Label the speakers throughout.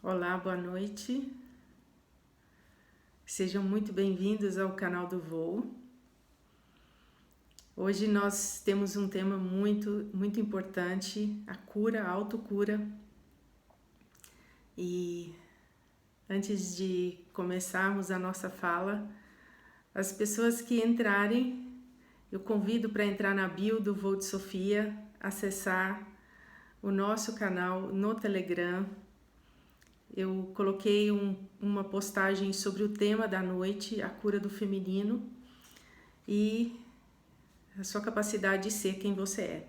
Speaker 1: Olá, boa noite. Sejam muito bem-vindos ao canal do Voo. Hoje nós temos um tema muito importante, a cura, a autocura. E antes de começarmos a nossa fala, as pessoas que entrarem, eu convido para entrar na bio do Voo de Sofia, acessar o nosso canal no Telegram. Eu coloquei uma postagem sobre o tema da noite, a cura do feminino e a sua capacidade de ser quem você é.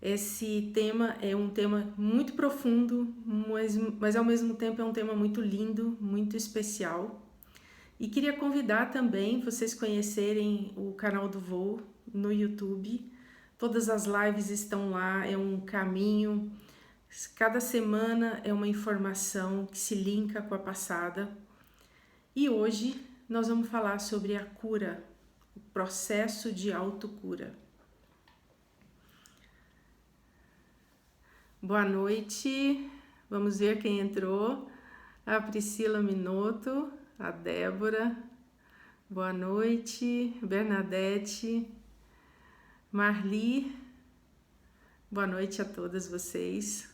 Speaker 1: Esse tema é um tema muito profundo, mas ao mesmo tempo é um tema muito lindo, muito especial. E queria convidar também vocês conhecerem o canal do Voo no YouTube. Todas as lives estão lá, é um caminho. Cada semana é uma informação que se linka com a passada. E hoje nós vamos falar sobre a cura, o processo de autocura. Boa noite, vamos ver quem entrou. A Priscila Minotto, a Débora, boa noite, Bernadette, Marli, boa noite a todas vocês.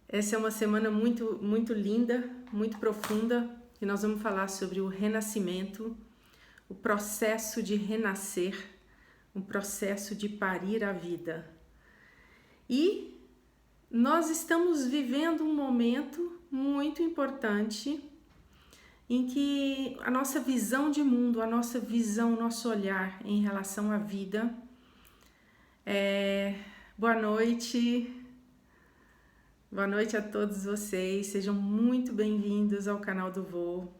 Speaker 1: Essa é uma semana muito linda, muito profunda, e nós vamos falar sobre o renascimento, o processo de renascer, um processo de parir a vida. E nós estamos vivendo um momento muito importante em que a nossa visão de mundo, a nossa visão, o nosso olhar em relação à vida Boa noite. Boa noite a todos vocês, sejam muito bem-vindos ao canal do Voo.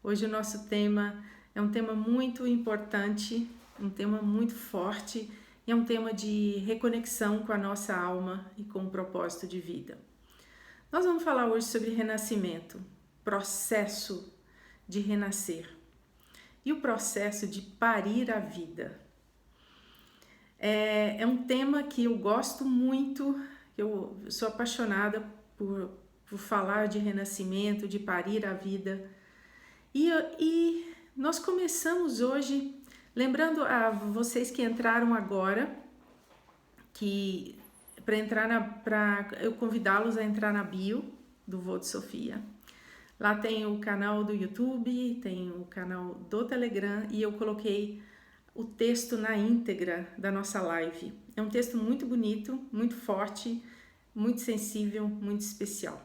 Speaker 1: Hoje o nosso tema é um tema muito importante, um tema muito forte e é um tema de reconexão com a nossa alma e com o propósito de vida. Nós vamos falar hoje sobre renascimento, processo de renascer e o processo de parir a vida. É um tema que eu gosto muito. Eu sou apaixonada por falar de renascimento, de parir a vida. E nós começamos hoje, lembrando a vocês que entraram agora, que para eu convidá-los a entrar na bio do Voo de Sofia. Lá tem o canal do YouTube, tem o canal do Telegram e eu coloquei o texto na íntegra da nossa live. É um texto muito bonito, muito forte, muito sensível, muito especial.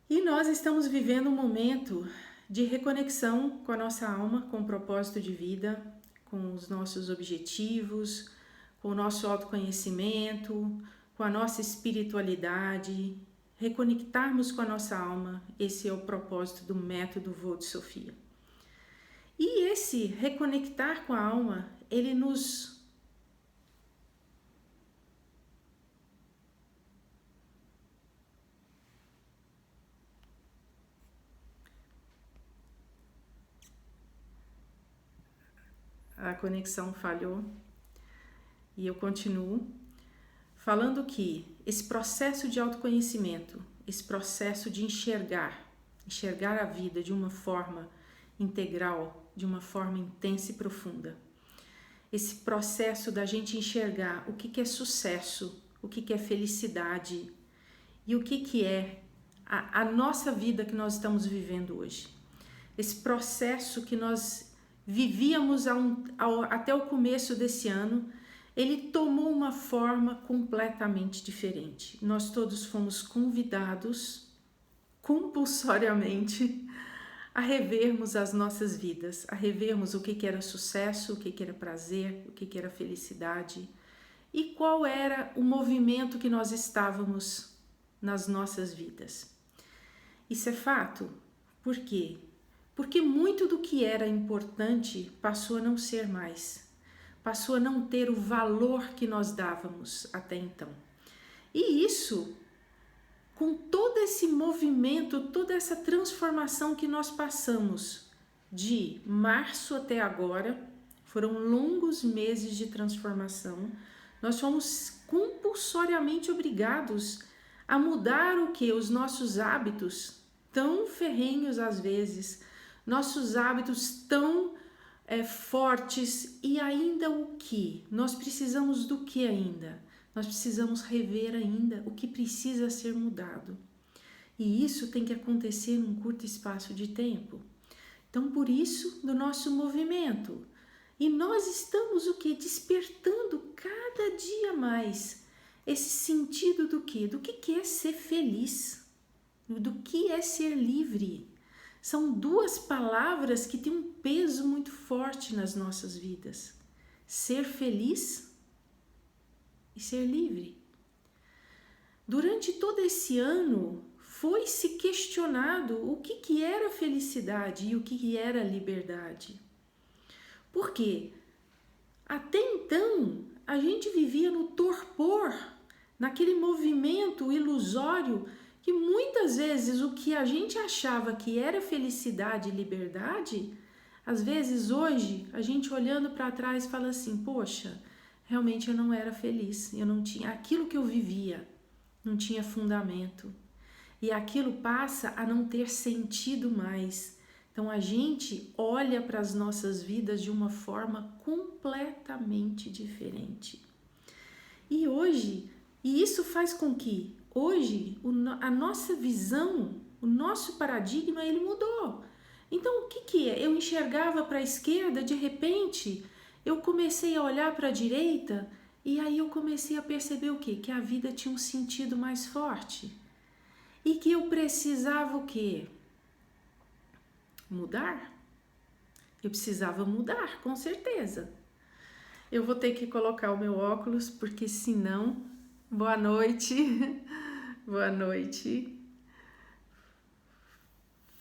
Speaker 1: E nós estamos vivendo um momento de reconexão com a nossa alma, com o propósito de vida, com os nossos objetivos, com o nosso autoconhecimento, com a nossa espiritualidade, reconectarmos com a nossa alma. Esse é o propósito do método Voo de Sofia. E esse reconectar com a alma, ele nos a conexão falhou e eu continuo falando que esse processo de autoconhecimento, esse processo de enxergar a vida de uma forma integral, de uma forma intensa e profunda. Esse processo da gente enxergar o que é sucesso, o que é felicidade e o que é a nossa vida que nós estamos vivendo hoje. Esse processo que nós vivíamos até o começo desse ano, ele tomou uma forma completamente diferente. Nós todos fomos convidados compulsoriamente a revermos as nossas vidas, a revermos o que era sucesso, o que era prazer, o que era felicidade e qual era o movimento que nós estávamos nas nossas vidas. Isso é fato. Por quê? Porque muito do que era importante passou a não ser mais, passou a não ter o valor que nós dávamos até então. E isso, com todo esse movimento, toda essa transformação que nós passamos de março até agora, foram longos meses de transformação, nós fomos compulsoriamente obrigados a mudar o que? Os nossos hábitos tão ferrenhos às vezes, nossos hábitos tão fortes, e ainda o que? Nós precisamos do que ainda? Nós precisamos rever ainda o que precisa ser mudado. E isso tem que acontecer num curto espaço de tempo. Então, por isso, do nosso movimento. E nós estamos o que? Despertando cada dia mais esse sentido do que? Do que é ser feliz? Do que é ser livre? São duas palavras que têm um peso muito forte nas nossas vidas. Ser feliz e ser livre. Durante todo esse ano, foi se questionado o que era felicidade e o que era liberdade. Por quê? Até então, a gente vivia no torpor, naquele movimento ilusório, que muitas vezes o que a gente achava que era felicidade e liberdade, às vezes hoje a gente olhando para trás fala assim, poxa, realmente eu não era feliz, eu não tinha, aquilo que eu vivia não tinha fundamento, e aquilo passa a não ter sentido mais. Então a gente olha para as nossas vidas de uma forma completamente diferente. E hoje, e isso faz com que hoje a nossa visão, o nosso paradigma, ele mudou. Então o que é? Eu enxergava para a esquerda, de repente eu comecei a olhar para a direita, e aí eu comecei a perceber o quê? Que a vida tinha um sentido mais forte. E que eu precisava o quê? Mudar? Eu precisava mudar, com certeza. Eu vou ter que colocar o meu óculos, porque senão... Boa noite. Boa noite.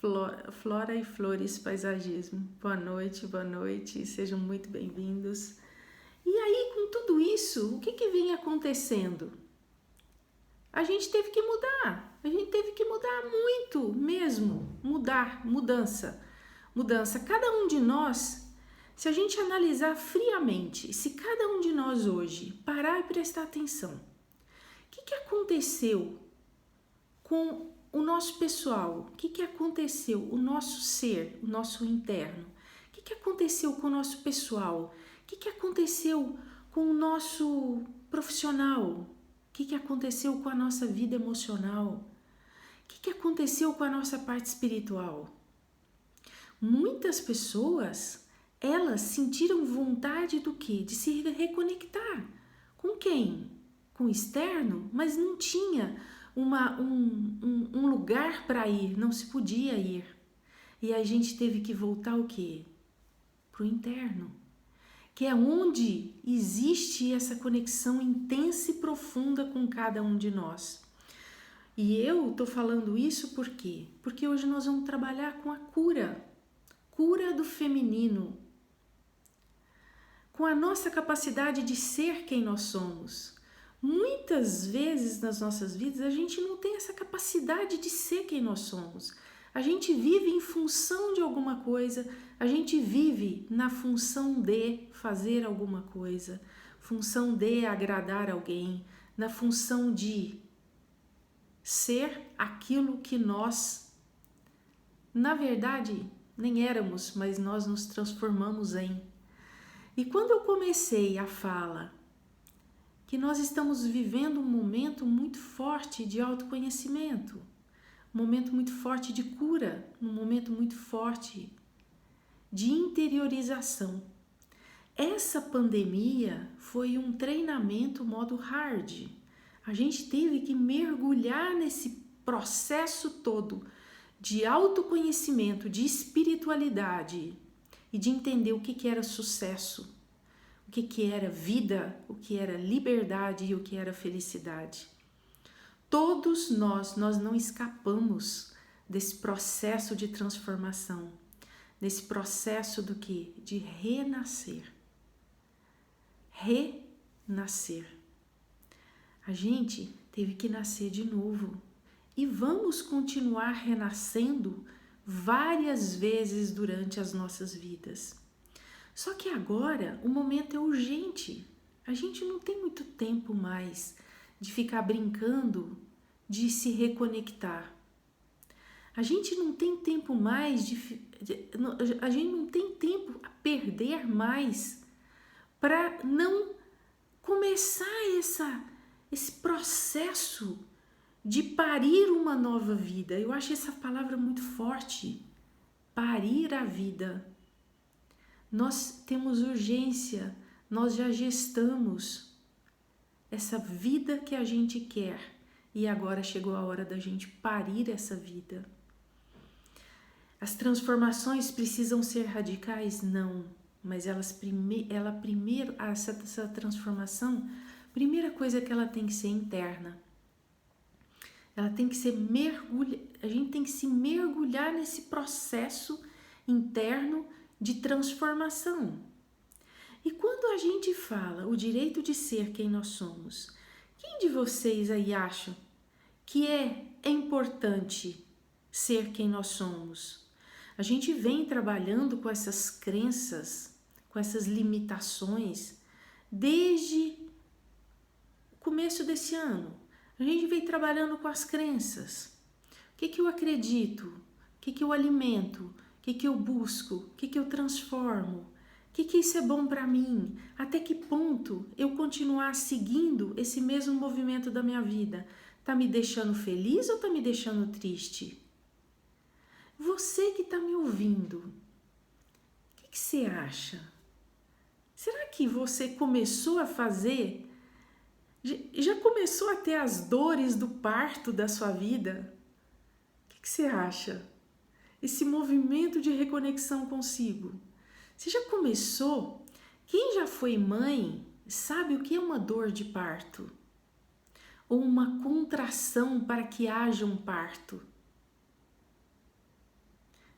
Speaker 1: Flora e Flores Paisagismo. Boa noite. Sejam muito bem-vindos. E aí, com tudo isso, o que vem acontecendo? A gente teve que mudar. A gente teve que mudar muito mesmo. Mudança. Cada um de nós, se a gente analisar friamente, se cada um de nós hoje parar e prestar atenção, o que aconteceu com o nosso pessoal? O que aconteceu? O nosso ser, o nosso interno? O que aconteceu com o nosso pessoal? O que aconteceu com o nosso profissional? O que aconteceu com a nossa vida emocional? O que aconteceu com a nossa parte espiritual? Muitas pessoas, elas sentiram vontade do quê? De se reconectar. Com quem? Com o externo, mas não tinha um lugar para ir, não se podia ir. E a gente teve que voltar o quê? Para o interno, que é onde existe essa conexão intensa e profunda com cada um de nós. E eu tô falando isso por quê? Porque hoje nós vamos trabalhar com a cura do feminino, com a nossa capacidade de ser quem nós somos. Muitas vezes nas nossas vidas a gente não tem essa capacidade de ser quem nós somos. A gente vive em função de alguma coisa, a gente vive na função de fazer alguma coisa, função de agradar alguém, na função de ser aquilo que nós, na verdade, nem éramos, mas nós nos transformamos em. E quando eu comecei a fala que nós estamos vivendo um momento muito forte de autoconhecimento, um momento muito forte de cura, um momento muito forte de interiorização. Essa pandemia foi um treinamento modo hard. A gente teve que mergulhar nesse processo todo de autoconhecimento, de espiritualidade e de entender o que era sucesso, o que era vida, o que era liberdade e o que era felicidade. Todos nós não escapamos desse processo de transformação, desse processo do que? De renascer. Renascer. A gente teve que nascer de novo e vamos continuar renascendo várias vezes durante as nossas vidas. Só que agora o momento é urgente. A gente não tem muito tempo mais de ficar brincando de se reconectar. A gente não tem tempo mais a gente não tem tempo a perder mais para não começar esse processo de parir uma nova vida. Eu acho essa palavra muito forte. Parir a vida. Nós temos urgência, nós já gestamos essa vida que a gente quer e agora chegou a hora da gente parir essa vida. As transformações precisam ser radicais? Não, mas essa transformação, primeira coisa é que ela tem que ser interna. Ela tem que ser a gente tem que se mergulhar nesse processo interno de transformação. E quando a gente fala o direito de ser quem nós somos, quem de vocês aí acha que é importante ser quem nós somos? A gente vem trabalhando com essas crenças, com essas limitações, desde o começo desse ano. A gente vem trabalhando com as crenças. O que eu acredito? O que eu alimento? O que eu busco? O que eu transformo? O que isso é bom para mim? Até que ponto eu continuar seguindo esse mesmo movimento da minha vida? Tá me deixando feliz ou tá me deixando triste? Você que está me ouvindo, o que você acha? Será que você começou a fazer? Já começou a ter as dores do parto da sua vida? O que você acha? Esse movimento de reconexão consigo. Você já começou? Quem já foi mãe sabe o que é uma dor de parto? Ou uma contração para que haja um parto?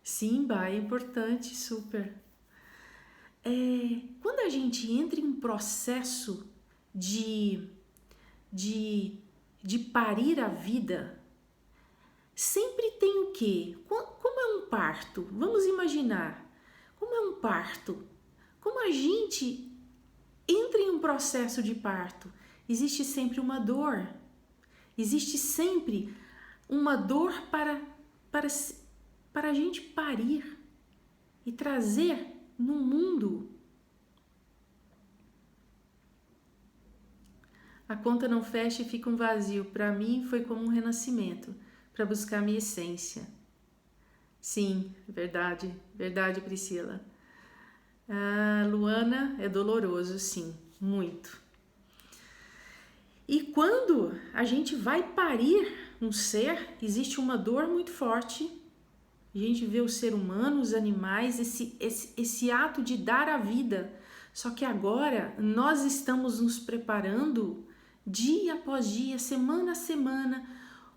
Speaker 1: Sim, é importante, super. Quando a gente entra em um processo de parir a vida, sempre tem o quê? Como é um parto? Vamos imaginar. Como é um parto? Como a gente entra em um processo de parto? Existe sempre uma dor. Existe sempre uma dor para a gente parir e trazer no mundo. A conta não fecha e fica um vazio. Para mim foi como um renascimento, para buscar a minha essência. Sim, verdade, Priscila. Luana, é doloroso, sim, muito. E quando a gente vai parir um ser, existe uma dor muito forte. A gente vê o ser humano, os animais, esse ato de dar a vida. Só que agora nós estamos nos preparando dia após dia, semana a semana,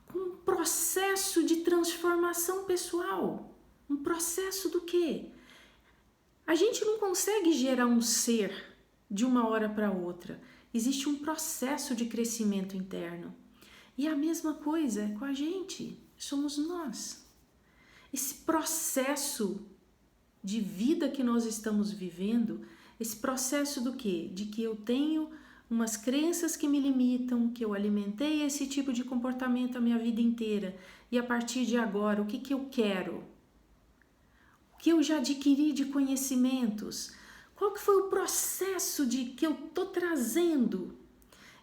Speaker 1: com um processo de transformação pessoal. Um processo do quê? A gente não consegue gerar um ser de uma hora para outra. Existe um processo de crescimento interno. E a mesma coisa é com a gente. Somos nós. Esse processo de vida que nós estamos vivendo, esse processo do quê? De que eu tenho umas crenças que me limitam, que eu alimentei esse tipo de comportamento a minha vida inteira. E a partir de agora, o que eu quero? O que eu já adquiri de conhecimentos? Qual que foi o processo que eu estou trazendo?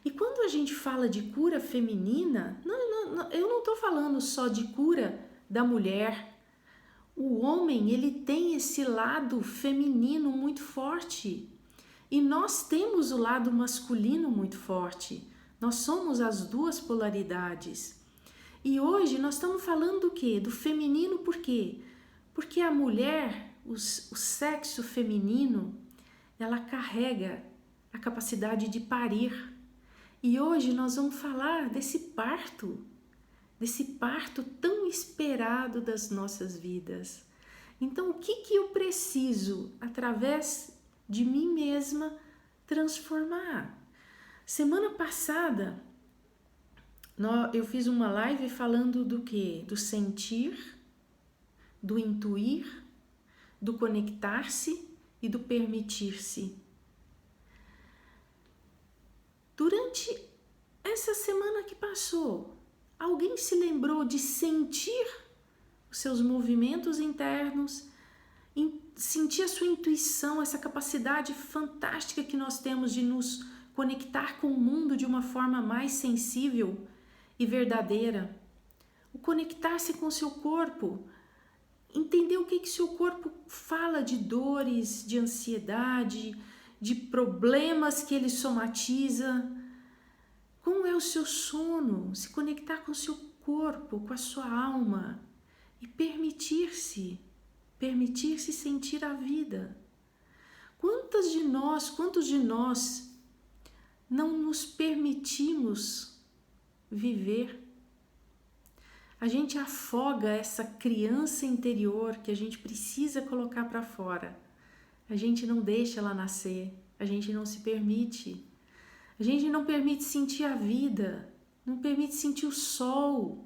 Speaker 1: E quando a gente fala de cura feminina, eu não estou falando só de cura da mulher. O homem, ele tem esse lado feminino muito forte. E nós temos o lado masculino muito forte. Nós somos as duas polaridades. E hoje nós estamos falando do quê? Do feminino, por quê? Porque a mulher, o sexo feminino, ela carrega a capacidade de parir. E hoje nós vamos falar desse parto tão esperado das nossas vidas. Então, o que eu preciso, através de mim mesma, transformar? Semana passada, eu fiz uma live falando do quê? Do sentir, do intuir, do conectar-se e do permitir-se. Durante essa semana que passou, Alguém se lembrou de sentir os seus movimentos internos, sentir a sua intuição, essa capacidade fantástica que nós temos de nos conectar com o mundo de uma forma mais sensível e verdadeira? O conectar-se com o seu corpo, entender o que seu corpo fala de dores, de ansiedade, de problemas que ele somatiza. Como é o seu sono? Se conectar com o seu corpo, com a sua alma e permitir-se sentir a vida. Quantos de nós não nos permitimos viver? A gente afoga essa criança interior que a gente precisa colocar para fora. A gente não deixa ela nascer, a gente não se permite. A gente não permite sentir a vida, não permite sentir o sol,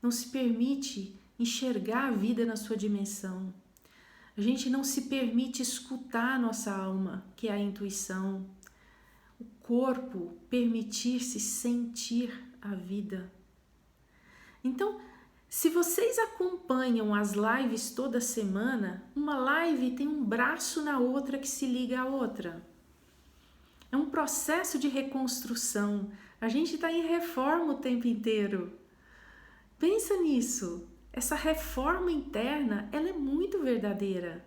Speaker 1: não se permite enxergar a vida na sua dimensão. A gente não se permite escutar a nossa alma, que é a intuição. O corpo permitir-se sentir a vida. Então, se vocês acompanham as lives toda semana, uma live tem um braço na outra que se liga à outra. É um processo de reconstrução. A gente está em reforma o tempo inteiro. Pensa nisso. Essa reforma interna, ela é muito verdadeira.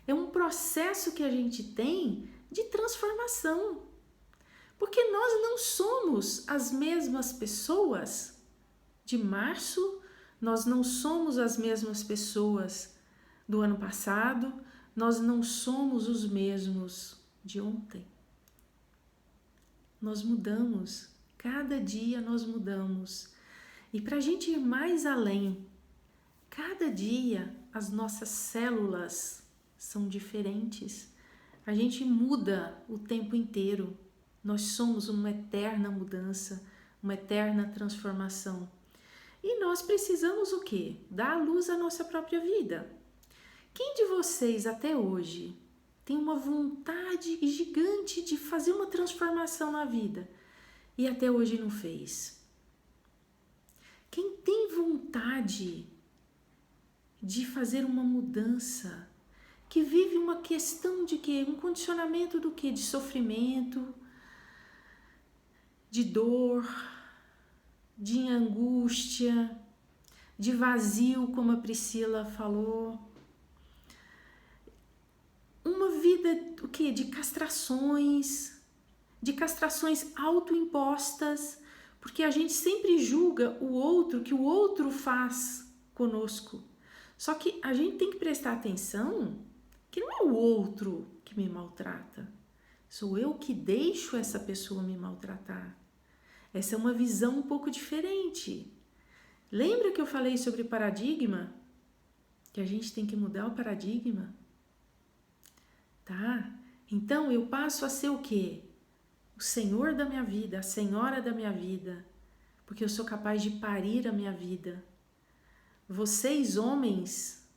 Speaker 1: É um processo que a gente tem de transformação. Porque nós não somos as mesmas pessoas de março, nós não somos as mesmas pessoas do ano passado, nós não somos os mesmos de ontem. Nós mudamos, cada dia nós mudamos. E para a gente ir mais além, cada dia as nossas células são diferentes. A gente muda o tempo inteiro. Nós somos uma eterna mudança, uma eterna transformação. E nós precisamos o quê? Dar à luz à nossa própria vida. Quem de vocês até hoje tem uma vontade gigante de fazer uma transformação na vida e até hoje não fez? Quem tem vontade de fazer uma mudança, que vive uma questão de quê? Um condicionamento do quê? De sofrimento, de dor, de angústia, de vazio, como a Priscila falou. Uma vida o quê? De castrações autoimpostas, porque a gente sempre julga o outro, que o outro faz conosco. Só que a gente tem que prestar atenção que não é o outro que me maltrata, sou eu que deixo essa pessoa me maltratar. Essa é uma visão um pouco diferente. Lembra que eu falei sobre paradigma? Que a gente tem que mudar o paradigma? Tá? Então eu passo a ser o quê? O senhor da minha vida, a senhora da minha vida, porque eu sou capaz de parir a minha vida. Vocês, homens,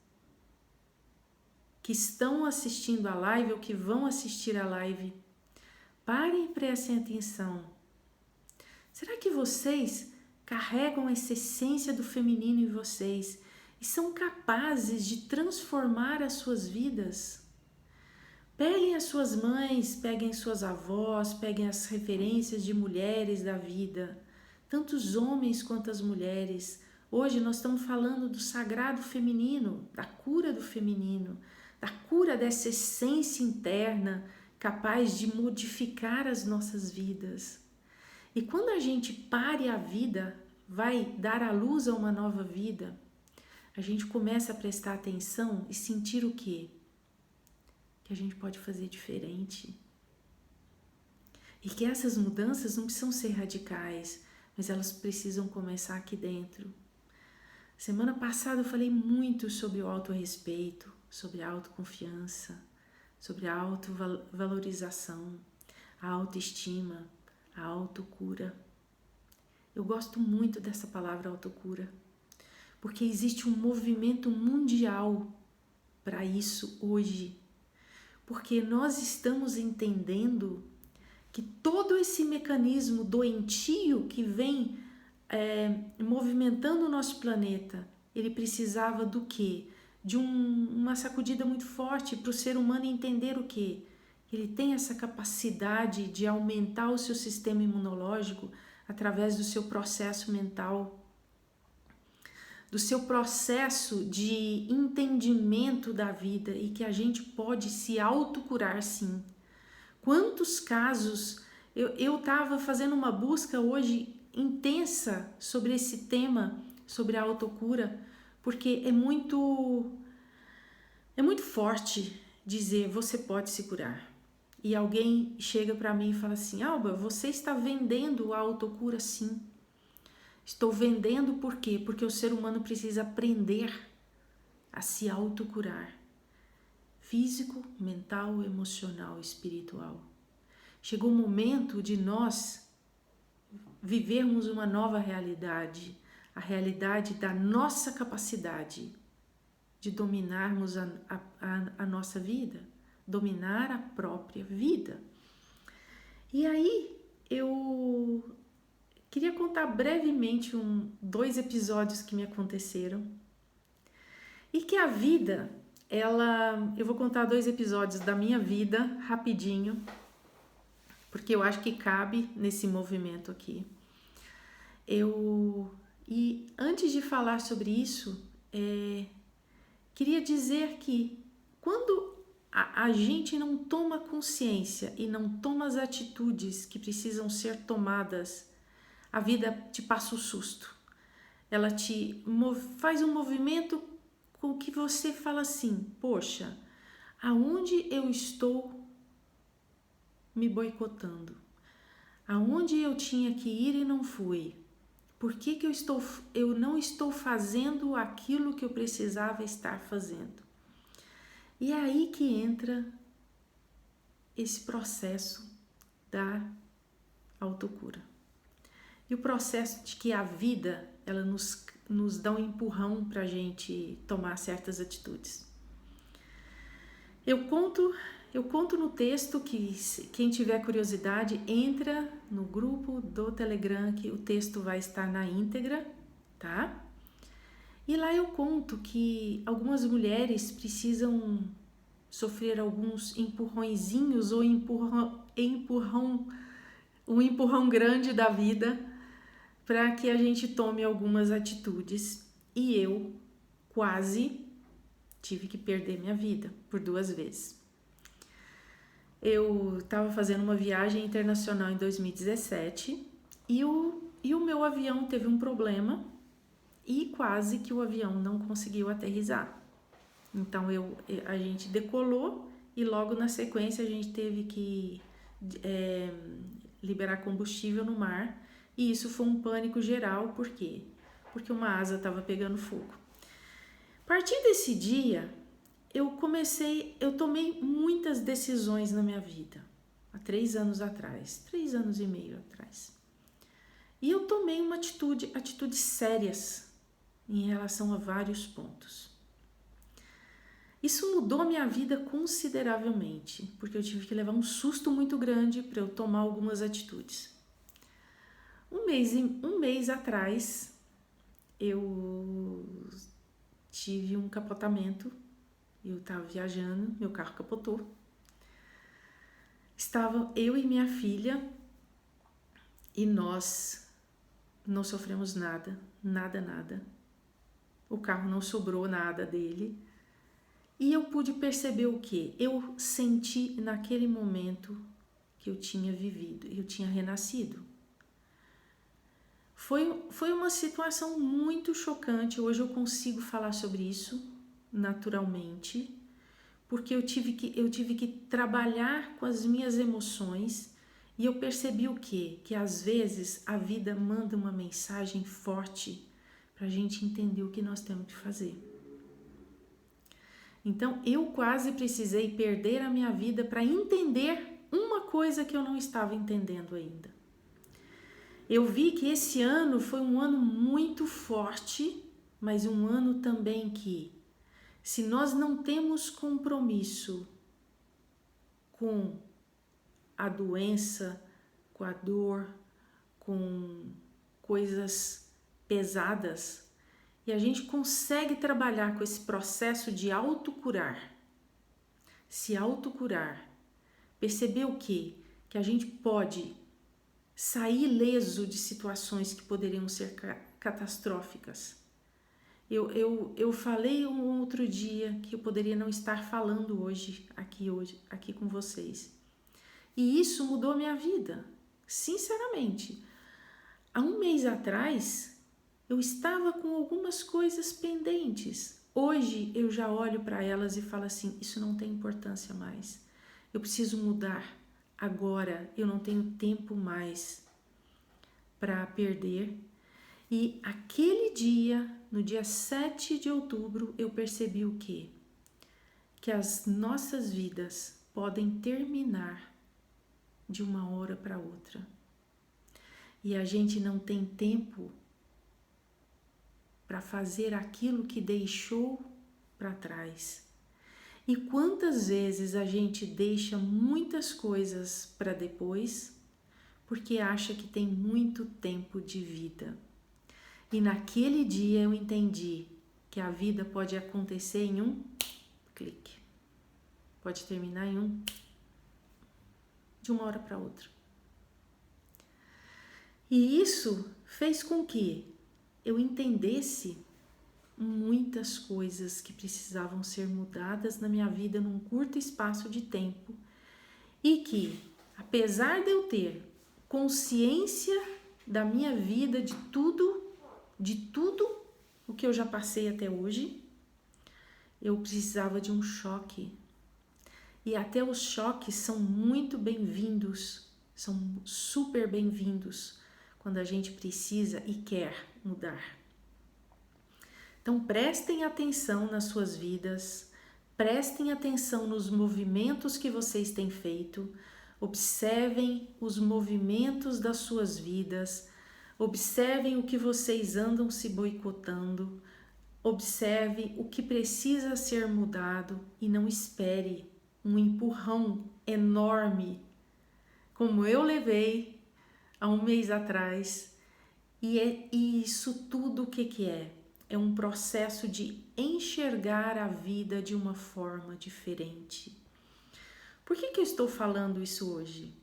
Speaker 1: que estão assistindo a live ou que vão assistir a live, parem e prestem atenção. Será que vocês carregam essa essência do feminino em vocês e são capazes de transformar as suas vidas? Peguem as suas mães, peguem suas avós, peguem as referências de mulheres da vida, tanto os homens quanto as mulheres. Hoje nós estamos falando do sagrado feminino, da cura do feminino, da cura dessa essência interna capaz de modificar as nossas vidas. E quando a gente pare a vida, vai dar à luz a uma nova vida, a gente começa a prestar atenção e sentir o quê? Que a gente pode fazer diferente. E que essas mudanças não precisam ser radicais, mas elas precisam começar aqui dentro. Semana passada eu falei muito sobre o autorrespeito, sobre a autoconfiança, sobre a autovalorização, a autoestima, a autocura. Eu gosto muito dessa palavra autocura, porque existe um movimento mundial para isso hoje. Porque nós estamos entendendo que todo esse mecanismo doentio que vem movimentando o nosso planeta, ele precisava do quê? De uma sacudida muito forte para o ser humano entender o quê? Ele tem essa capacidade de aumentar o seu sistema imunológico através do seu processo mental, do seu processo de entendimento da vida, e que a gente pode se autocurar sim. Quantos casos, eu estava fazendo uma busca hoje intensa sobre esse tema, sobre a autocura, porque é muito forte dizer você pode se curar. E alguém chega para mim e fala assim: Alba, você está vendendo a autocura? Sim. Estou vendendo por quê? Porque o ser humano precisa aprender a se autocurar. Físico, mental, emocional, espiritual. Chegou o momento de nós vivermos uma nova realidade, a realidade da nossa capacidade de dominarmos a nossa vida, dominar a própria vida. E aí eu queria contar brevemente 2 episódios que me aconteceram. E que a vida, eu vou contar 2 episódios da minha vida rapidinho, porque eu acho que cabe nesse movimento aqui. E antes de falar sobre isso, queria dizer que quando a gente não toma consciência e não toma as atitudes que precisam ser tomadas, a vida te passa o susto. Ela te faz um movimento com que você fala assim: poxa, aonde eu estou me boicotando? Aonde eu tinha que ir e não fui? Por que eu não estou fazendo aquilo que eu precisava estar fazendo? E é aí que entra esse processo da autocura. E o processo de que a vida, ela nos dá um empurrão para a gente tomar certas atitudes. Eu conto no texto, que quem tiver curiosidade, entra no grupo do Telegram, que o texto vai estar na íntegra, tá? E lá eu conto que algumas mulheres precisam sofrer alguns empurrõezinhos ou um empurrão grande da vida para que a gente tome algumas atitudes. E eu quase tive que perder minha vida por 2 vezes. Eu estava fazendo uma viagem internacional em 2017 e o meu avião teve um problema e quase que o avião não conseguiu aterrissar. Então a gente decolou e logo na sequência a gente teve que liberar combustível no mar, e isso foi um pânico geral. Por quê? Porque uma asa estava pegando fogo. A partir desse dia, eu tomei muitas decisões na minha vida, há 3 anos atrás, 3 anos e meio atrás. E eu tomei atitudes sérias em relação a vários pontos. Isso mudou minha vida consideravelmente, porque eu tive que levar um susto muito grande para eu tomar algumas atitudes. Um mês atrás, eu tive um capotamento. Eu estava viajando, meu carro capotou. Estava eu e minha filha e nós não sofremos nada. O carro não sobrou nada dele. E eu pude perceber o quê? Eu senti naquele momento que eu tinha vivido, eu tinha renascido. Foi uma situação muito chocante. Hoje eu consigo falar sobre isso naturalmente, porque eu tive que trabalhar com as minhas emoções, e eu percebi o quê? Que às vezes a vida manda uma mensagem forte para a gente entender o que nós temos que fazer. Então eu quase precisei perder a minha vida para entender uma coisa que eu não estava entendendo ainda. Eu vi que esse ano foi um ano muito forte, mas um ano também que, se nós não temos compromisso com a doença, com a dor, com coisas pesadas, e a gente consegue trabalhar com esse processo de autocurar, se autocurar, perceber o quê? Que a gente pode sair ileso de situações que poderiam ser catastróficas. Eu falei um outro dia que eu poderia não estar falando hoje aqui com vocês. E isso mudou minha vida, sinceramente. Há um mês atrás, eu estava com algumas coisas pendentes. Hoje eu já olho para elas e falo assim, isso não tem importância mais. Eu preciso mudar. Agora eu não tenho tempo mais para perder. E aquele dia, no dia 7 de outubro, eu percebi o quê? Que as nossas vidas podem terminar de uma hora para outra. E a gente não tem tempo para fazer aquilo que deixou para trás. E quantas vezes a gente deixa muitas coisas para depois porque acha que tem muito tempo de vida. E naquele dia eu entendi que a vida pode acontecer em um clique. Pode terminar de uma hora para outra. E isso fez com que eu entendesse muitas coisas que precisavam ser mudadas na minha vida num curto espaço de tempo e que, apesar de eu ter consciência da minha vida, de tudo o que eu já passei até hoje, eu precisava de um choque. E até os choques são muito bem-vindos, são super bem-vindos quando a gente precisa e quer mudar. Então prestem atenção nas suas vidas, prestem atenção nos movimentos que vocês têm feito, observem os movimentos das suas vidas, observem o que vocês andam se boicotando, observe o que precisa ser mudado e não espere um empurrão enorme, como eu levei há um mês atrás. E isso tudo o que é? É um processo de enxergar a vida de uma forma diferente. Por que eu estou falando isso hoje?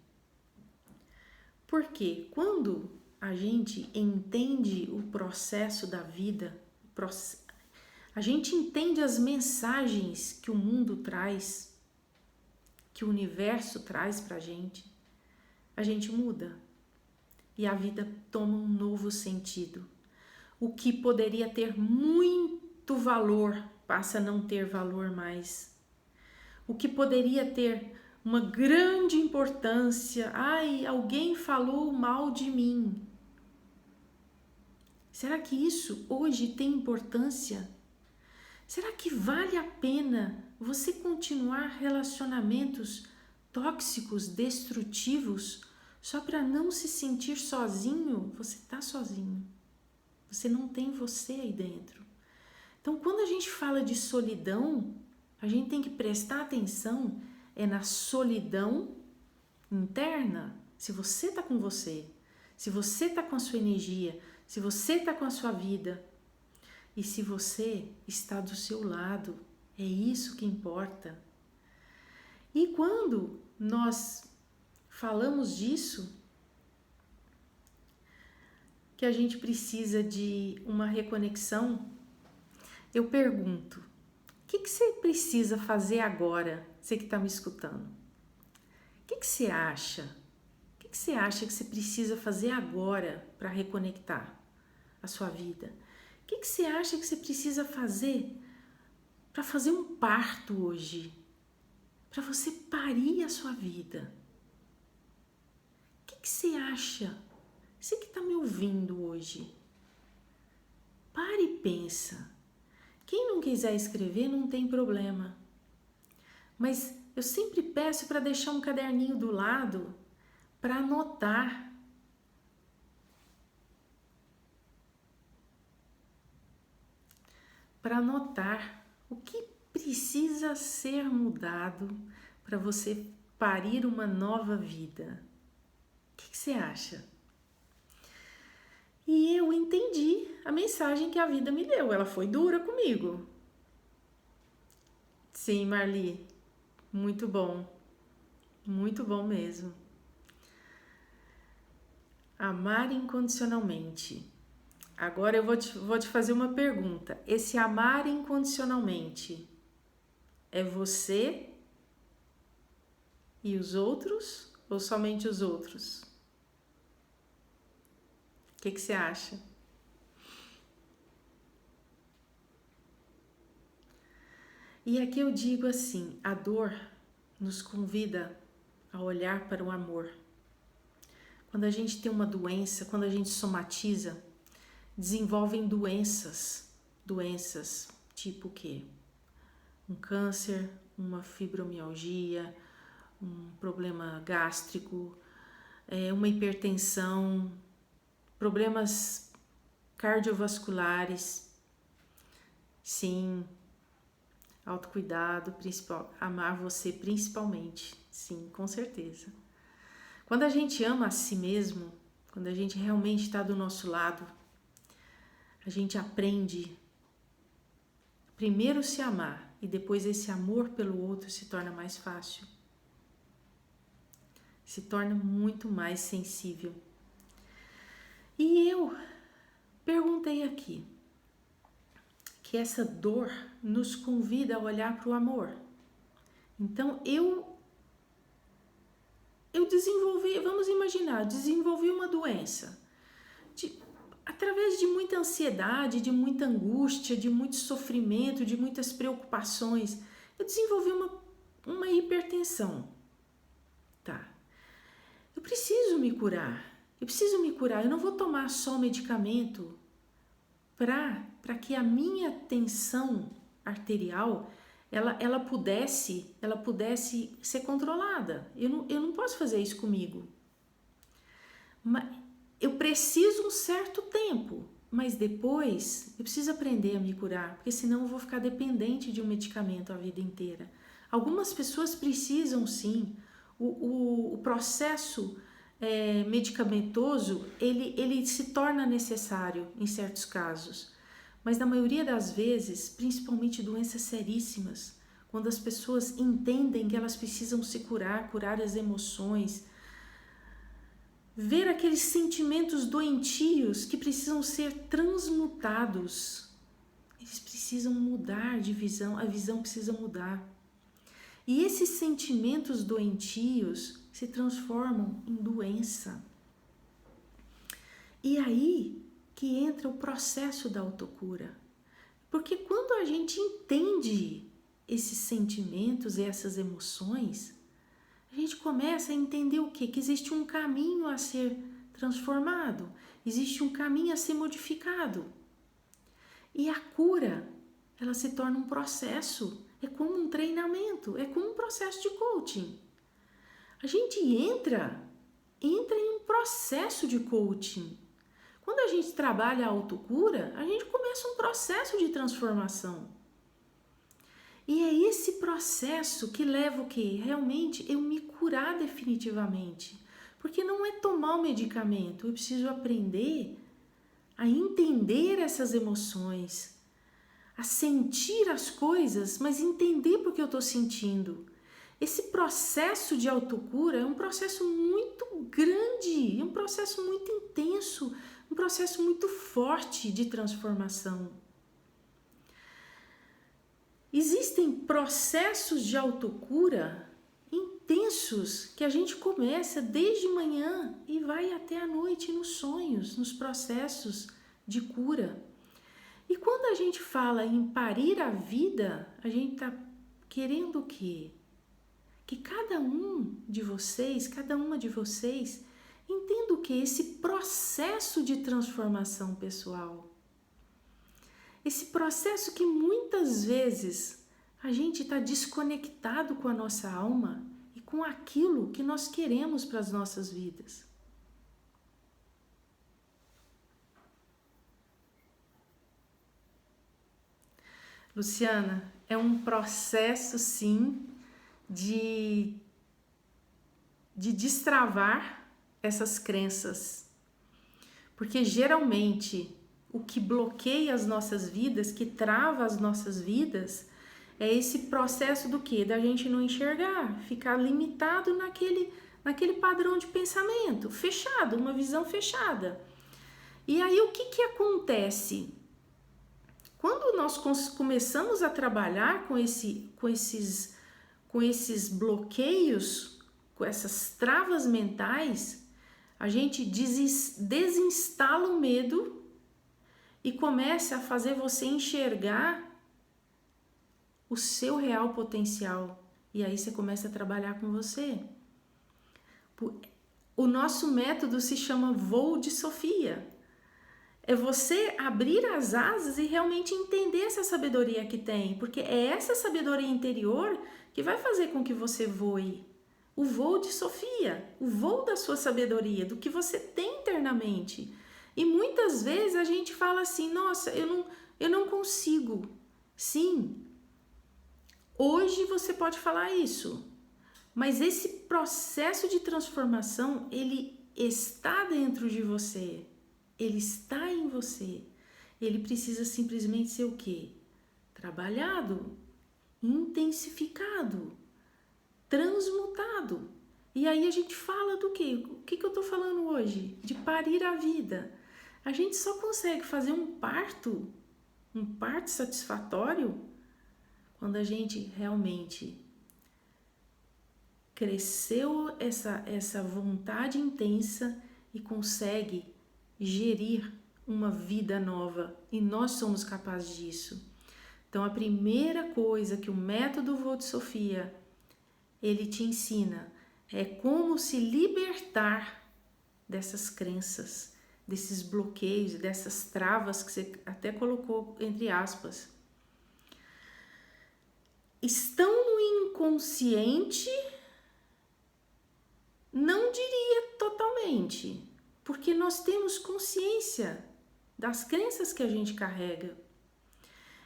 Speaker 1: Porque quando a gente entende o processo da vida, a gente entende as mensagens que o mundo traz, que o universo traz pra gente, a gente muda e a vida toma um novo sentido. O que poderia ter muito valor passa a não ter valor mais. O que poderia ter uma grande importância, alguém falou mal de mim. Será que isso hoje tem importância? Será que vale a pena você continuar relacionamentos tóxicos, destrutivos, só para não se sentir sozinho? Você está sozinho. Você não tem você aí dentro. Então, quando a gente fala de solidão, a gente tem que prestar atenção na solidão interna. Se você está com você, se você está com a sua energia, se você está com a sua vida e se você está do seu lado, é isso que importa. E quando nós falamos disso, que a gente precisa de uma reconexão, eu pergunto, o que você precisa fazer agora, você que está me escutando? O que você acha? O que você acha que você precisa fazer agora para reconectar a sua vida? O que você acha que você precisa fazer para fazer um parto hoje? Para você parir a sua vida? O que você acha? Você que está me ouvindo hoje, pare e pensa. Quem não quiser escrever não tem problema, mas eu sempre peço para deixar um caderninho do lado para anotar. Para anotar o que precisa ser mudado para você parir uma nova vida. O que você acha? E eu entendi a mensagem que a vida me deu. Ela foi dura comigo. Sim, Marli, muito bom mesmo. Amar incondicionalmente. Agora eu vou te fazer uma pergunta. Esse amar incondicionalmente é você e os outros ou somente os outros? O que você acha? E aqui eu digo assim, a dor nos convida a olhar para o amor. Quando a gente tem uma doença, quando a gente somatiza, desenvolvem doenças tipo o quê? Um câncer, uma fibromialgia, um problema gástrico, uma hipertensão, problemas cardiovasculares. Sim, autocuidado, amar você principalmente. Sim, com certeza. Quando a gente ama a si mesmo, quando a gente realmente está do nosso lado, a gente aprende primeiro se amar e depois esse amor pelo outro se torna mais fácil. Se torna muito mais sensível. E eu perguntei aqui que essa dor nos convida a olhar para o amor. Então eu desenvolvi, vamos imaginar, desenvolvi uma doença. Através de muita ansiedade, de muita angústia, de muito sofrimento, de muitas preocupações, eu desenvolvi uma hipertensão. Tá. Eu preciso me curar. Eu não vou tomar só medicamento para que a minha tensão arterial ela pudesse ser controlada. Eu não posso fazer isso comigo. Mas eu preciso um certo tempo, mas depois eu preciso aprender a me curar, porque senão eu vou ficar dependente de um medicamento a vida inteira. Algumas pessoas precisam sim. O processo medicamentoso, ele se torna necessário em certos casos. Mas na maioria das vezes, principalmente doenças seríssimas, quando as pessoas entendem que elas precisam se curar as emoções, ver aqueles sentimentos doentios que precisam ser transmutados, eles precisam mudar de visão, a visão precisa mudar. E esses sentimentos doentios se transformam em doença. E aí que entra o processo da autocura. Porque quando a gente entende esses sentimentos e essas emoções, a gente começa a entender o quê? Que existe um caminho a ser transformado, existe um caminho a ser modificado. E a cura, ela se torna um processo, é como um treinamento, é como um processo de coaching. A gente entra em um processo de coaching. Quando a gente trabalha a autocura, a gente começa um processo de transformação. E é esse processo que leva o quê? Realmente eu me curar definitivamente. Porque não é tomar o medicamento, eu preciso aprender a entender essas emoções, a sentir as coisas, mas entender por que eu estou sentindo. Esse processo de autocura é um processo muito grande, um processo muito intenso, um processo muito forte de transformação. Existem processos de autocura intensos que a gente começa desde manhã e vai até a noite nos sonhos, nos processos de cura. E quando a gente fala em parir a vida, a gente está querendo o quê? Que cada um de vocês, cada uma de vocês, entenda o que? Esse processo de transformação pessoal. Esse processo que muitas vezes a gente está desconectado com a nossa alma e com aquilo que nós queremos para as nossas vidas. Luciana, é um processo sim de destravar essas crenças. Porque geralmente o que bloqueia as nossas vidas, que trava as nossas vidas, é esse processo do quê? Da gente não enxergar, ficar limitado naquele padrão de pensamento, fechado, uma visão fechada. E aí o que acontece? Quando nós começamos a trabalhar com esses bloqueios, com essas travas mentais, a gente desinstala o medo e começa a fazer você enxergar o seu real potencial. E aí você começa a trabalhar com você. O nosso método se chama Voo de Sofia. É você abrir as asas e realmente entender essa sabedoria que tem, porque é essa sabedoria interior que vai fazer com que você voe. O voo de Sofia, o voo da sua sabedoria, do que você tem internamente. E muitas vezes a gente fala assim, nossa, eu não consigo. Sim, hoje você pode falar isso, mas esse processo de transformação, ele está dentro de você. Ele está em você. Ele precisa simplesmente ser o quê? Trabalhado, intensificado, transmutado. E aí a gente fala do quê? O que eu estou falando hoje? De parir a vida. A gente só consegue fazer um parto satisfatório, quando a gente realmente cresceu essa vontade intensa e consegue gerir uma vida nova, e nós somos capazes disso. Então a primeira coisa que o método Voo de Sofia ele te ensina é como se libertar dessas crenças, desses bloqueios, dessas travas que você até colocou entre aspas. Estão no inconsciente, não diria totalmente, porque nós temos consciência das crenças que a gente carrega.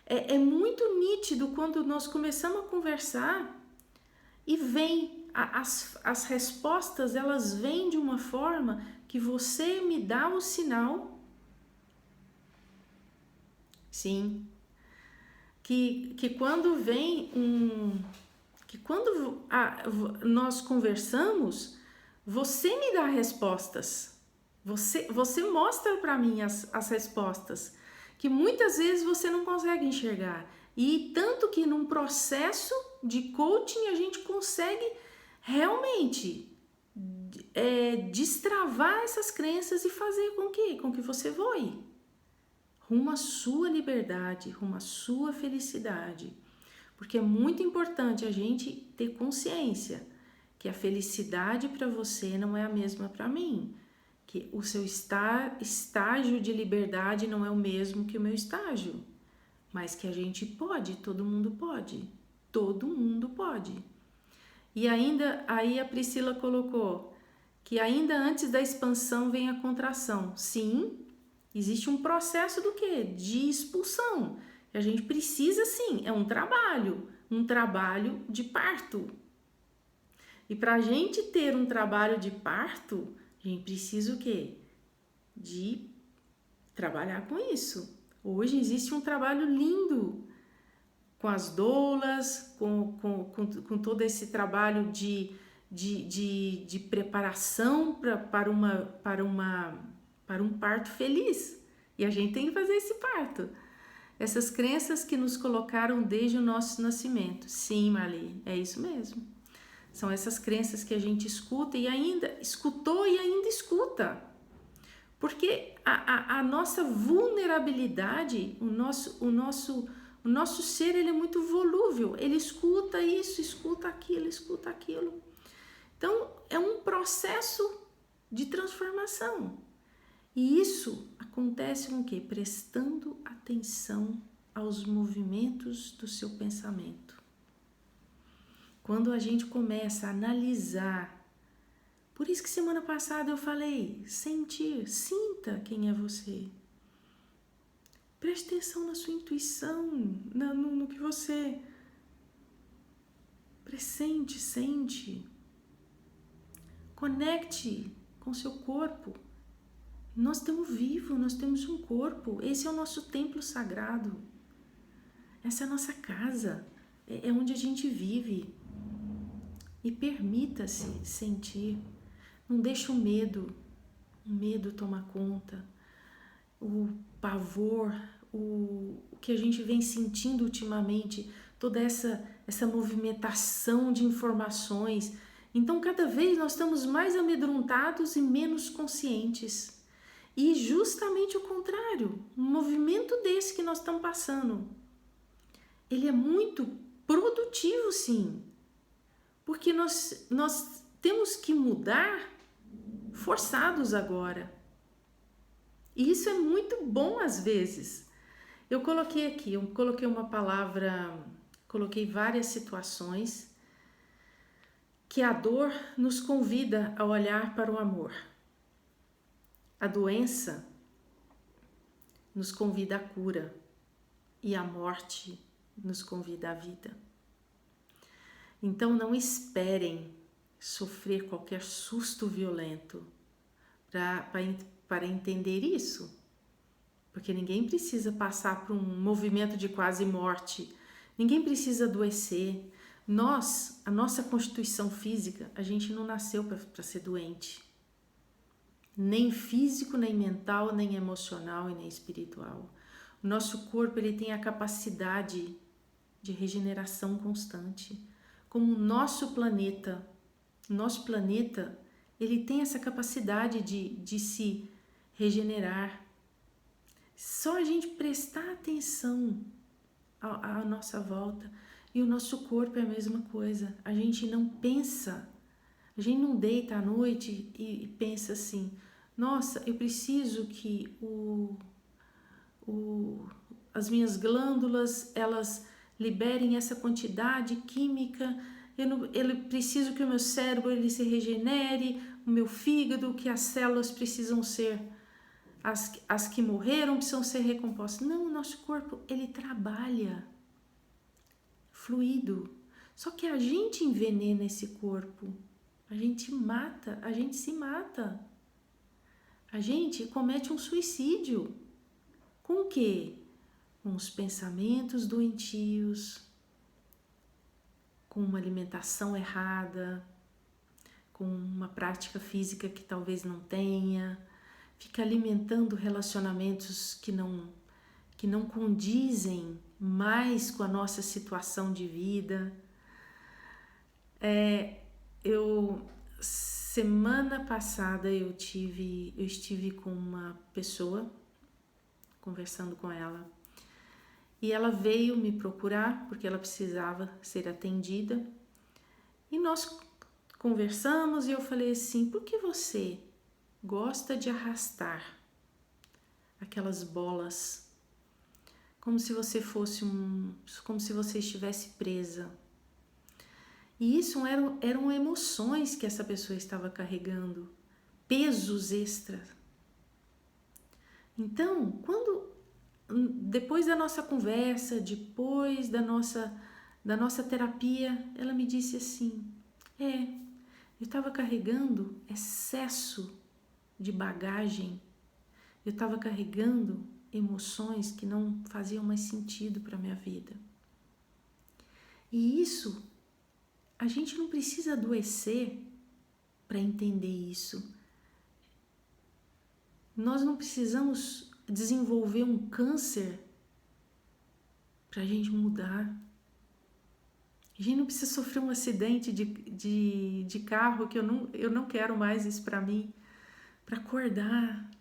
Speaker 1: É muito nítido quando nós começamos a conversar e vem as respostas, elas vêm de uma forma que você me dá o sinal, sim, que quando vem nós conversamos, você me dá respostas. Você mostra para mim as respostas, que muitas vezes você não consegue enxergar. E tanto que num processo de coaching a gente consegue realmente destravar essas crenças e fazer com que você voe rumo à sua liberdade, rumo à sua felicidade. Porque é muito importante a gente ter consciência que a felicidade para você não é a mesma para mim, que o seu estágio de liberdade não é o mesmo que o meu estágio, mas que a gente pode, todo mundo pode, todo mundo pode. E ainda aí a Priscila colocou que ainda antes da expansão vem a contração. Sim, existe um processo do quê? De expulsão. A gente precisa sim, é um trabalho de parto. E para a gente ter um trabalho de parto, a gente precisa o quê? De trabalhar com isso. Hoje existe um trabalho lindo com as doulas, com todo esse trabalho de preparação para um parto feliz. E a gente tem que fazer esse parto. Essas crenças que nos colocaram desde o nosso nascimento. Sim, Marli, é isso mesmo. São essas crenças que a gente escuta e ainda escutou e ainda escuta. Porque a nossa vulnerabilidade, o nosso ser, ele é muito volúvel. Ele escuta isso, escuta aquilo. Então, é um processo de transformação. E isso acontece com o quê? Prestando atenção aos movimentos do seu pensamento. Quando a gente começa a analisar, por isso que semana passada eu falei, sentir, sinta quem é você. Preste atenção na sua intuição, no que você pressente, sente. Conecte com seu corpo. Nós estamos vivos, nós temos um corpo. Esse é o nosso templo sagrado. Essa é a nossa casa. É onde a gente vive. E permita-se sentir. Não deixe o medo tomar conta. O pavor, o que a gente vem sentindo ultimamente, toda essa movimentação de informações. Então, cada vez nós estamos mais amedrontados e menos conscientes. E justamente o contrário, um movimento desse que nós estamos passando, ele é muito produtivo, sim, porque nós temos que mudar forçados agora. E isso é muito bom às vezes. Eu coloquei uma palavra, coloquei várias situações que a dor nos convida a olhar para o amor. A doença nos convida à cura e a morte nos convida à vida. Então não esperem sofrer qualquer susto violento para entender isso, porque ninguém precisa passar por um movimento de quase morte, ninguém precisa adoecer. A nossa constituição física, a gente não nasceu para ser doente, nem físico, nem mental, nem emocional e nem espiritual. O nosso corpo, ele tem a capacidade de regeneração constante, como o nosso planeta, ele tem essa capacidade de se regenerar. Só a gente prestar atenção à nossa volta. E o nosso corpo é a mesma coisa. A gente não pensa, a gente não deita à noite e pensa assim, nossa, eu preciso que as minhas glândulas, elas liberem essa quantidade química, eu preciso que o meu cérebro ele se regenere, o meu fígado, que as células precisam ser, as que morreram precisam ser recompostas. Não, o nosso corpo, ele trabalha fluido. Só que a gente envenena esse corpo, a gente se mata. A gente comete um suicídio. Com o quê? Com os pensamentos doentios, com uma alimentação errada, com uma prática física que talvez não tenha, fica alimentando relacionamentos que não condizem mais com a nossa situação de vida. Semana passada eu estive com uma pessoa, conversando com ela, e ela veio me procurar porque ela precisava ser atendida. E nós conversamos e eu falei assim, por que você gosta de arrastar aquelas bolas como se você como se você estivesse presa? E isso eram emoções que essa pessoa estava carregando, pesos extras. Então, depois da nossa conversa, depois da nossa terapia, ela me disse assim, eu estava carregando excesso de bagagem, eu estava carregando emoções que não faziam mais sentido para a minha vida. E isso, a gente não precisa adoecer para entender isso. Nós não precisamos desenvolver um câncer para a gente mudar. A gente não precisa sofrer um acidente de carro, que eu não quero mais isso para mim, para acordar.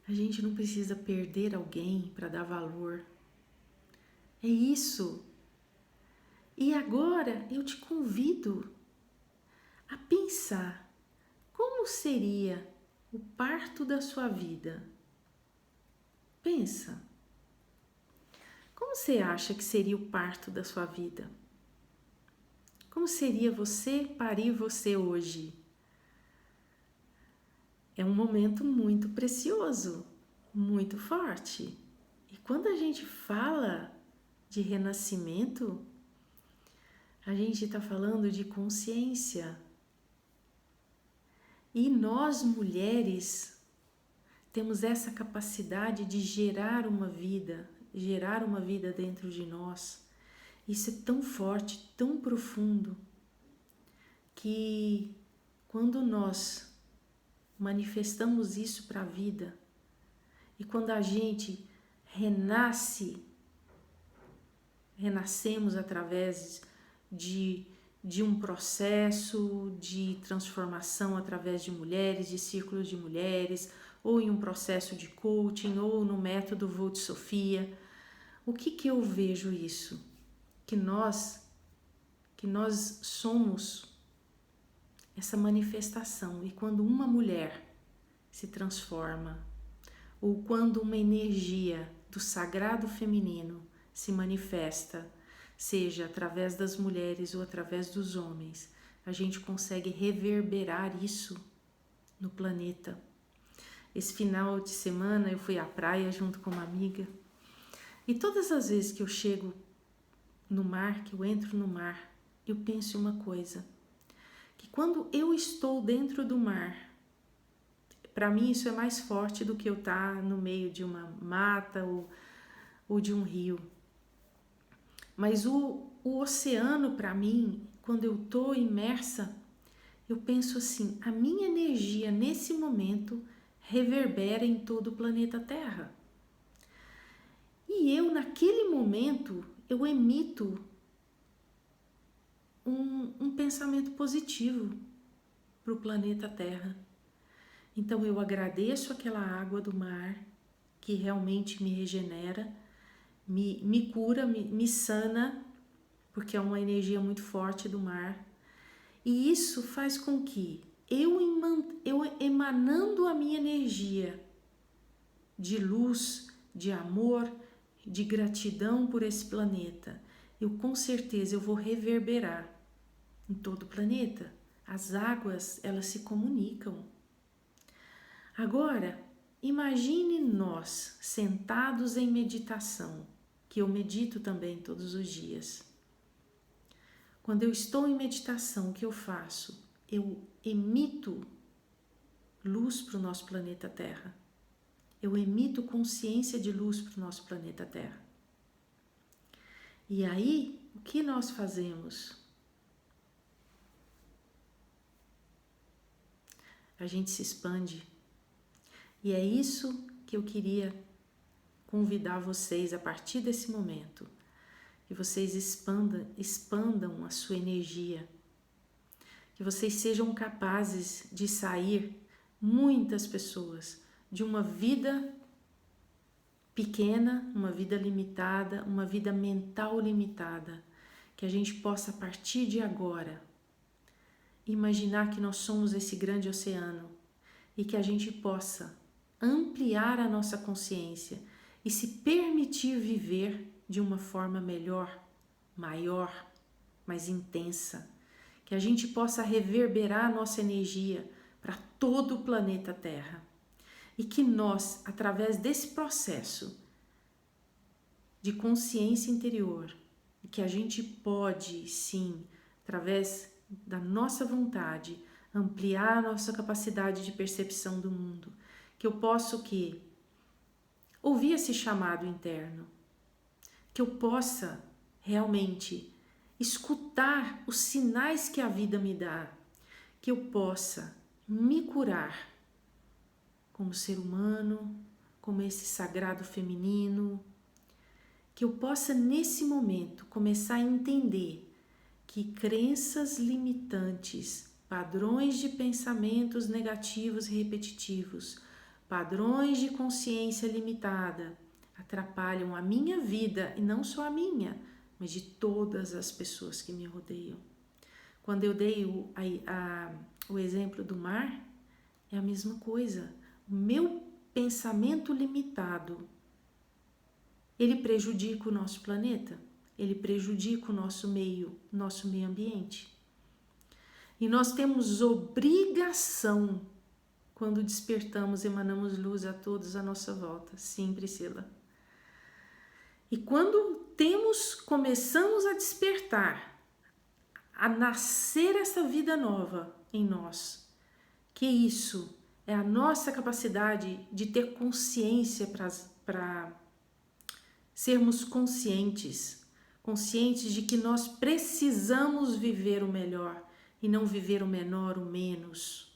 Speaker 1: A gente não precisa perder alguém para dar valor. É isso. E agora eu te convido a pensar como seria o parto da sua vida. Pensa. Como você acha que seria o parto da sua vida? Como seria você parir você hoje? É um momento muito precioso, muito forte. E quando a gente fala de renascimento, a gente está falando de consciência. E nós, mulheres, temos essa capacidade de gerar uma vida dentro de nós. Isso é tão forte, tão profundo, que quando nós manifestamos isso para a vida, e quando a gente renascemos através de um processo de transformação através de mulheres, de círculos de mulheres, ou em um processo de coaching, ou no método Volt Sofia. O que eu vejo isso? Que nós somos essa manifestação. E quando uma mulher se transforma, ou quando uma energia do sagrado feminino se manifesta, seja através das mulheres ou através dos homens, a gente consegue reverberar isso no planeta. Esse final de semana eu fui à praia junto com uma amiga, e todas as vezes que eu chego no mar, que eu entro no mar, eu penso uma coisa, que quando eu estou dentro do mar, para mim isso é mais forte do que eu estar no meio de uma mata ou de um rio. Mas o oceano, para mim, quando eu estou imersa, eu penso assim, a minha energia nesse momento reverbera em todo o planeta Terra. E eu, naquele momento, eu emito um pensamento positivo para o planeta Terra. Então eu agradeço aquela água do mar que realmente me regenera, me cura, me sana, porque é uma energia muito forte do mar. E isso faz com que eu emanando a minha energia de luz, de amor, de gratidão por esse planeta, eu com certeza eu vou reverberar em todo o planeta. As águas, elas se comunicam. Agora, imagine nós sentados em meditação, que eu medito também todos os dias. Quando eu estou em meditação, o que eu faço? Eu emito luz para o nosso planeta Terra. Eu emito consciência de luz para o nosso planeta Terra. E aí, o que nós fazemos? A gente se expande. E é isso que eu queria convidar vocês a partir desse momento. Que vocês expandam a sua energia. Que vocês sejam capazes de sair, muitas pessoas, de uma vida pequena, uma vida limitada, uma vida mental limitada. Que a gente possa, a partir de agora, imaginar que nós somos esse grande oceano e que a gente possa ampliar a nossa consciência e se permitir viver de uma forma melhor, maior, mais intensa. Que a gente possa reverberar a nossa energia para todo o planeta Terra. E que nós, através desse processo de consciência interior, que a gente pode, sim, através da nossa vontade, ampliar a nossa capacidade de percepção do mundo, que eu possa ouvir esse chamado interno, que eu possa realmente escutar os sinais que a vida me dá, que eu possa me curar como ser humano, como esse sagrado feminino, que eu possa nesse momento começar a entender que crenças limitantes, padrões de pensamentos negativos e repetitivos, padrões de consciência limitada atrapalham a minha vida, e não só a minha, mas de todas as pessoas que me rodeiam. Quando eu dei o exemplo do mar, é a mesma coisa. O meu pensamento limitado, ele prejudica o nosso planeta, ele prejudica o nosso meio ambiente. E nós temos obrigação, quando despertamos, emanamos luz a todos à nossa volta. Sim, Priscila. E quando começamos a despertar, a nascer essa vida nova em nós, que isso é a nossa capacidade de ter consciência para sermos conscientes de que nós precisamos viver o melhor e não viver o menor, o menos,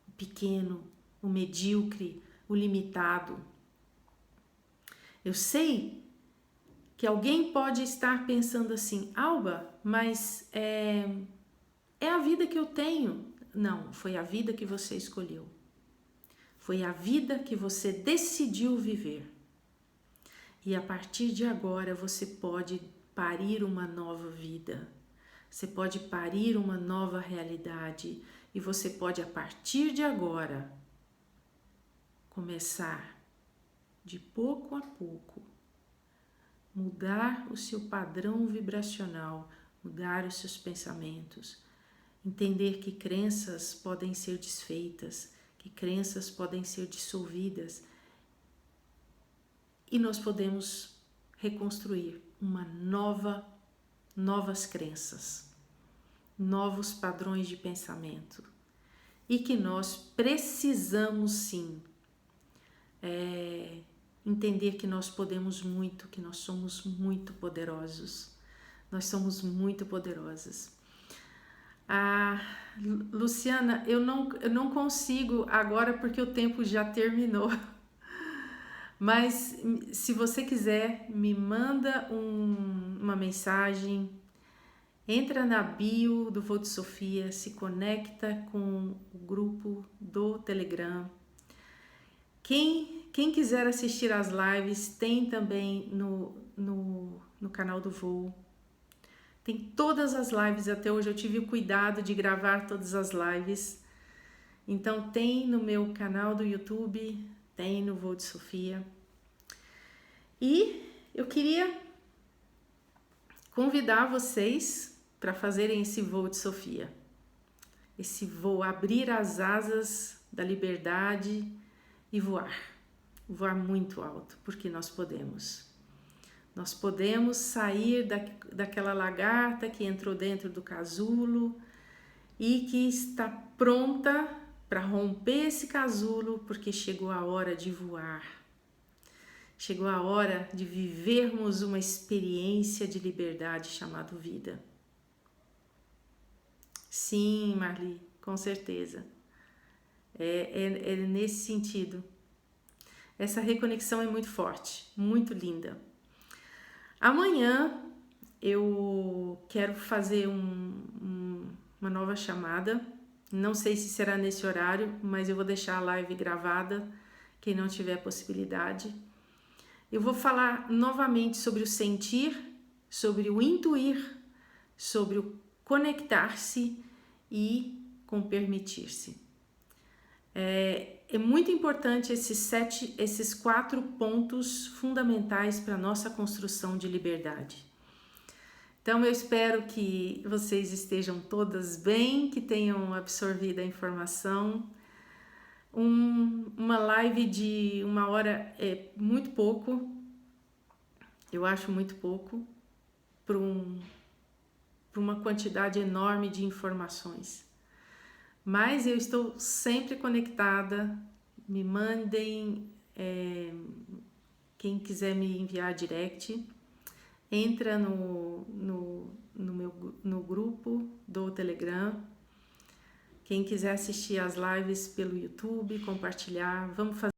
Speaker 1: o pequeno, o medíocre, o limitado. Eu sei que alguém pode estar pensando assim, Alba, mas é a vida que eu tenho. Não, foi a vida que você escolheu. Foi a vida que você decidiu viver. E a partir de agora você pode parir uma nova vida. Você pode parir uma nova realidade. E você pode, a partir de agora, começar de pouco a pouco, mudar o seu padrão vibracional, mudar os seus pensamentos, entender que crenças podem ser desfeitas, que crenças podem ser dissolvidas e nós podemos reconstruir novas crenças, novos padrões de pensamento e que nós precisamos sim entender que nós podemos muito, que nós somos muito poderosos. Nós somos muito poderosas. Luciana, eu não consigo agora porque o tempo já terminou. Mas se você quiser, me manda uma mensagem, entra na bio do Voo de Sofia, se conecta com o grupo do Telegram. Quem quiser assistir às lives, tem também no canal do Voo. Tem todas as lives até hoje, eu tive o cuidado de gravar todas as lives. Então tem no meu canal do YouTube, tem no Voo de Sofia. E eu queria convidar vocês para fazerem esse Voo de Sofia. Esse voo, abrir as asas da liberdade e voar. Voar muito alto, porque nós podemos. Nós podemos sair daquela lagarta que entrou dentro do casulo e que está pronta para romper esse casulo, porque chegou a hora de voar. Chegou a hora de vivermos uma experiência de liberdade chamada vida. Sim, Marli, com certeza. É nesse sentido. Essa reconexão é muito forte, muito linda. Amanhã eu quero fazer uma nova chamada. Não sei se será nesse horário, mas eu vou deixar a live gravada, quem não tiver possibilidade. Eu vou falar novamente sobre o sentir, sobre o intuir, sobre o conectar-se e com permitir-se. É muito importante esses 4 pontos fundamentais para a nossa construção de liberdade. Então eu espero que vocês estejam todas bem, que tenham absorvido a informação. Uma live de 1 hora é muito pouco, eu acho muito pouco, para uma quantidade enorme de informações. Mas eu estou sempre conectada, me mandem, quem quiser me enviar direct, entra no grupo do Telegram. Quem quiser assistir as lives pelo YouTube, compartilhar, vamos fazer